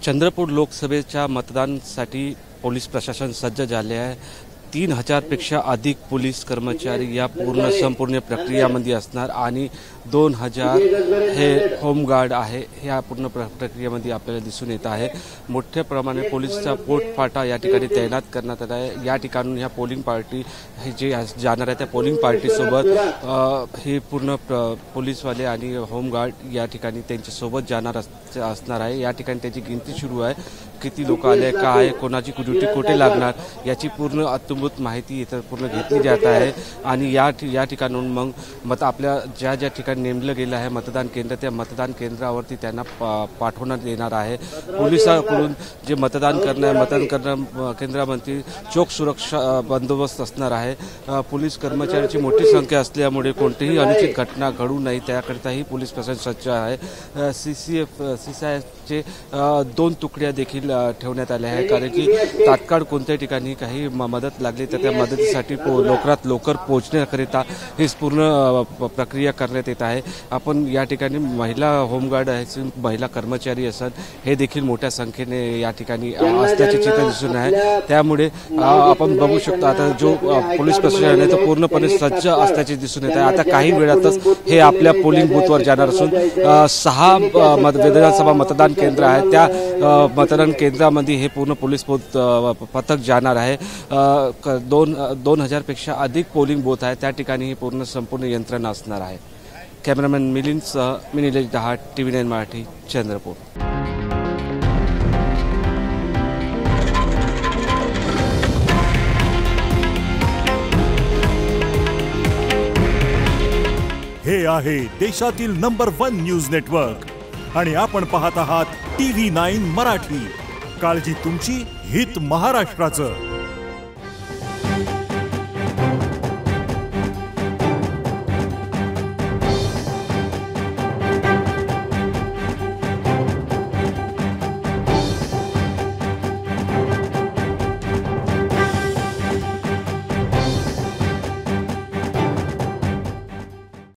चंद्रपूर लोकसभेच्या मतदानासाठी पोलीस प्रशासन सज्ज झाले आहे। 3000 पेक्षा अधिक पोलीस कर्मचारी या संपूर्ण प्रक्रियेमध्ये असणार आणि 2000 हे होमगार्ड आहे। ह्या पूर्ण प्रक्रियेमध्ये आपल्याला दिसून येत आहे। मोठ्या प्रमाणात पोलीसचा पोटफाटा या ठिकाणी तैनात करण्यात आला आहे। या ठिकाणी ह्या पोलिंग पार्टी जे जाणार आहे त्या पोलिंग पार्टी सोबत हे पूर्ण पोलीसवाले आणि होमगार्ड या ठिकाणी त्यांच्या सोबत जाणार असणार आहे। या ठिकाणी त्याची गिनती सुरू आहे। किती लोक आले, काय, कोणाची ड्युटी कुठे लागणार याची पूर्ण अत्युत्तम माहिती इथं पूर्ण घेतली जात आहे। आणि या ठिकाणून मग आपल्या ज्या ठिकाणी नेमलं गेलं आहे मतदान केंद्र, त्या मतदान केंद्रावरती त्यांना पाठवण्यात येणार आहे। पोलिसांकडून जे मतदान केंद्रामध्ये चोख सुरक्षा बंदोबस्त असणार आहे। पोलीस कर्मचाऱ्यांची मोठी संख्या असल्यामुळे कोणतीही अनुचित घटना घडू नये त्याकरिताही पोलीस प्रशासन सज्ज आहे। सीसीआयचे 2 तुकड्या देखील ठेवण्यात आल्या आहे, कारण की तात्काळ कोणत्याही ठिकाणी काही मदत लागली तर त्या मदतीसाठी लवकरात लवकर पोहोचण्याकरिता ही पूर्ण प्रक्रिया करण्यात येत आहे। आपण या ठिकाणी महिला होमगार्ड असतील, महिला कर्मचारी असतात, हे देखील मोठ्या संख्येने या ठिकाणी असल्याचे चित्र दिसून आहे। त्यामुळे आपण बघू शकतो आता जो पोलीस प्रशासन आहे तो पूर्णपणे सज्ज असल्याचे दिसून येत आहे। आता काही वेळातच हे आपल्या पोलिंग बूथवर जाणार असून 6 विधानसभा मतदान केंद्र आहे। त्या मतदान केंद्रामध्ये हे पूर्ण पोलीस पथक जाणार आहे। 2000 पेक्षा अधिक पोलिंग बूथ आहे, त्या ठिकाणी ही संपूर्ण यंत्रणा असणार आहे। कॅमेरामॅन मिलिंदसह मी निलेश दहाट, TV9 मराठी, चंद्रपूर। हे आहे देशातील नंबर 1 न्यूज नेटवर्क आणि आपण पाहत आहात TV9 मराठी। काळजी तुमची, हित महाराष्ट्राचं।